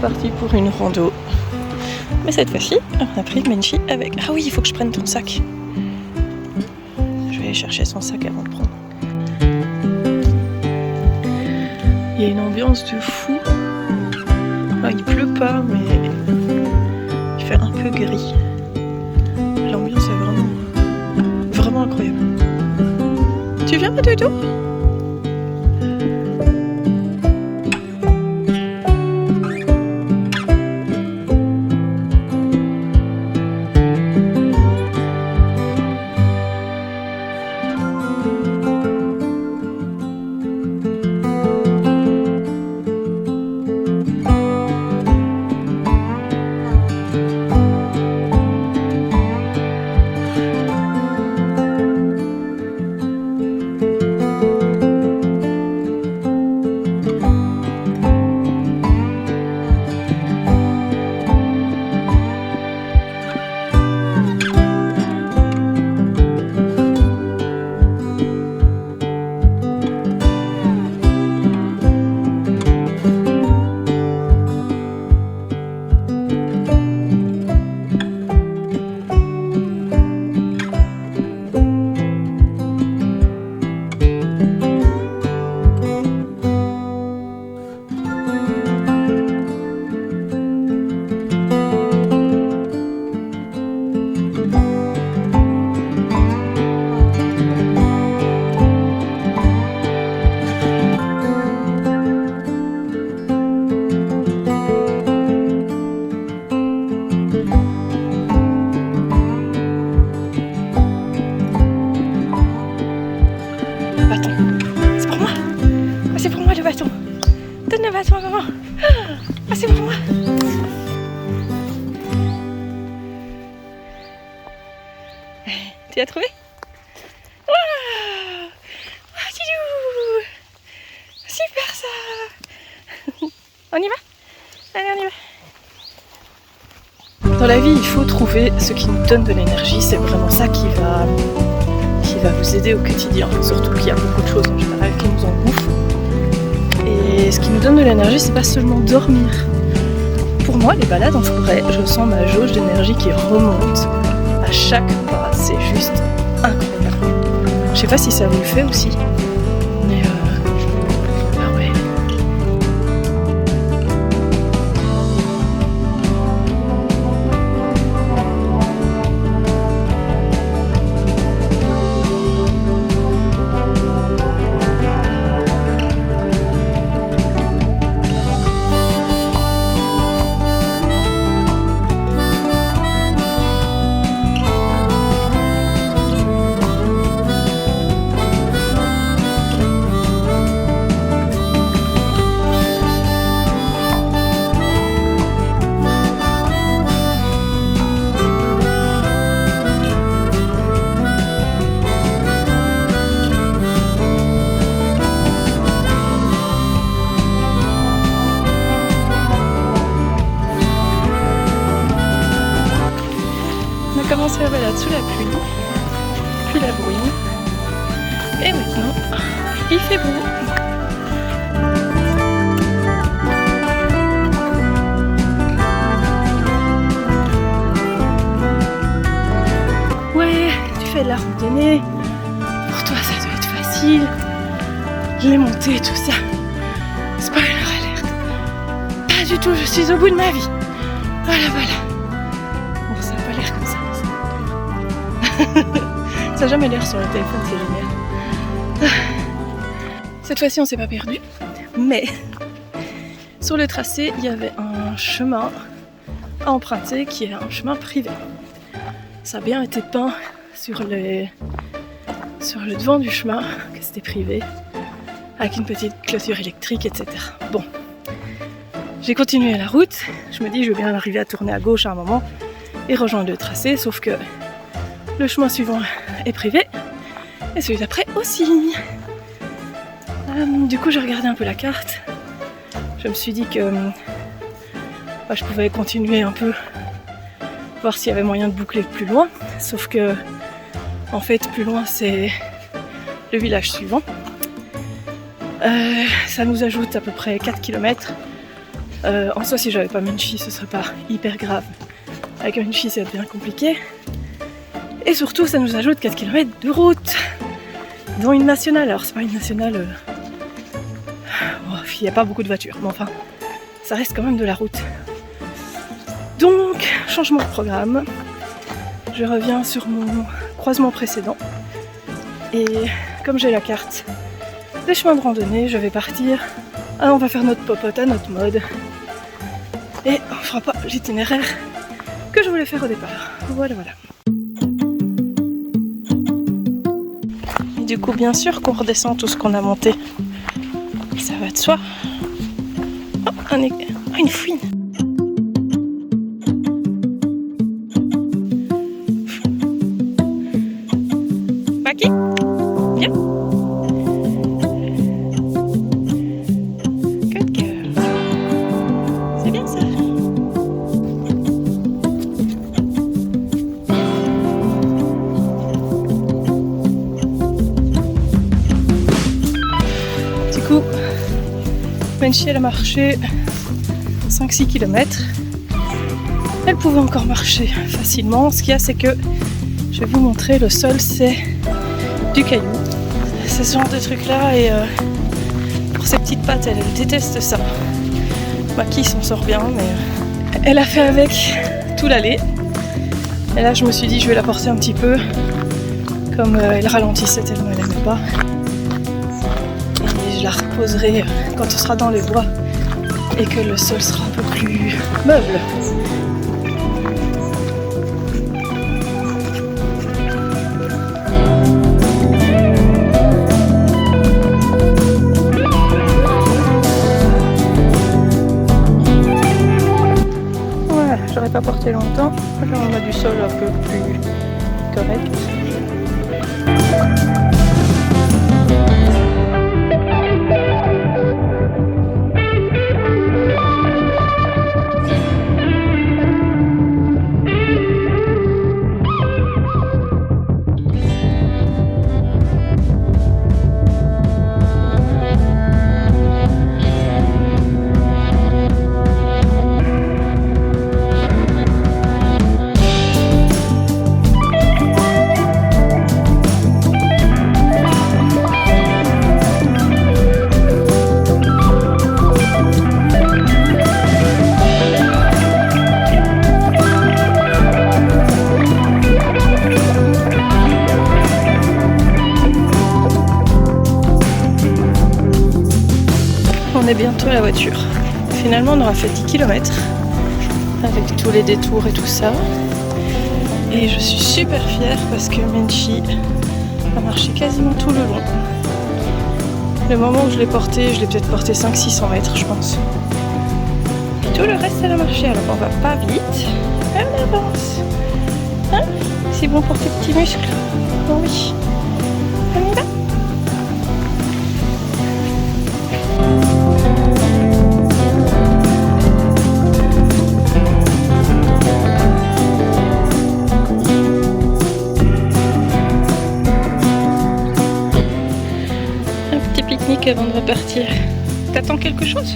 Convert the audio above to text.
reparti pour une rando. Mais cette fois-ci, on a pris Menchi avec... Ah oui, il faut que je prenne ton sac. Je vais aller chercher son sac avant de prendre. Il y a une ambiance de fou. Enfin, il pleut pas, mais il fait un peu gris. L'ambiance est vraiment incroyable. Tu viens, ma doudou ? Donne le bâton à maman. Ah, c'est pour moi. Tu l'as trouvé? Waouh! Ah, Tidou! Super ça! On y va? Allez, on y va. Dans la vie, il faut trouver ce qui nous donne de l'énergie. C'est vraiment ça qui va vous aider au quotidien. Surtout qu'il y a beaucoup de choses en général qui nous en bouffent. Et ce qui nous donne de l'énergie, c'est pas seulement dormir. Pour moi, les balades en forêt, je sens ma jauge d'énergie qui remonte à chaque pas. C'est juste incroyable. Je sais pas si ça vous le fait aussi, mais ah ouais. On a commencé la balade sous la pluie, puis la bruine, et maintenant il fait beau. Ouais, tu fais de la randonnée, pour toi ça doit être facile, les montées, tout ça. Spoiler alert, pas du tout, je suis au bout de ma vie. Voilà. Bon, ça n'a pas l'air comme ça. Ça n'a jamais l'air sur le téléphone, c'est génial. Cette fois-ci on s'est pas perdu, mais sur le tracé il y avait un chemin à emprunter qui est un chemin privé. Ça a bien été peint sur le devant du chemin que c'était privé, avec une petite clôture électrique, etc. Bon, j'ai continué la route, je me dis je vais bien arriver à tourner à gauche à un moment et rejoindre le tracé, sauf que le chemin suivant est privé et celui d'après aussi. Du coup j'ai regardé un peu la carte, je me suis dit que je pouvais continuer un peu, voir s'il y avait moyen de boucler plus loin, sauf que en fait plus loin c'est le village suivant. Ça nous ajoute à peu près 4 km En soi, si j'avais pas Menchi, ce serait pas hyper grave. Avec Menchi, c'est bien compliqué. Et surtout, ça nous ajoute 4 km de route, dont une nationale. Alors, c'est pas une nationale. Il n'y a pas beaucoup de voitures, mais enfin, ça reste quand même de la route. Donc, changement de programme. Je reviens sur mon croisement précédent. Et comme j'ai la carte des chemins de randonnée, je vais partir. Ah, on va faire notre popote à notre mode. Et on fera pas l'itinéraire que je voulais faire au départ. Voilà, voilà. Et du coup, bien sûr qu'on redescend tout ce qu'on a monté. Ça va de soi. Oh, une fouine. Maki, viens. Good girl. C'est bien ça. Du coup, Menchi, elle a marché 5-6 km. Elle pouvait encore marcher facilement. Ce qu'il y a, c'est que je vais vous montrer, le sol, c'est du caillou. C'est ce genre de truc là et pour ses petites pattes, elle déteste ça. Maki s'en sort bien, mais elle a fait avec tout l'aller. Et là, je me suis dit, je vais la porter un petit peu, comme elle ralentissait tellement elle n'aimait pas. Et je la reposerai quand on sera dans les bois et que le sol sera un peu plus meuble. Voilà, j'aurais pas porté longtemps. Là, on a du sol un peu plus correct. On est bientôt à la voiture. Finalement, on aura fait 10 km avec tous les détours et tout ça. Et je suis super fière parce que Menchi a marché quasiment tout le long. Le moment où je l'ai porté, je l'ai peut-être porté 500-600 mètres, je pense. Et tout le reste, elle a marché. Alors on va pas vite, mais on avance. Hein? C'est bon pour tes petits muscles? Oh oui. On y va? Avant de repartir. T'attends quelque chose?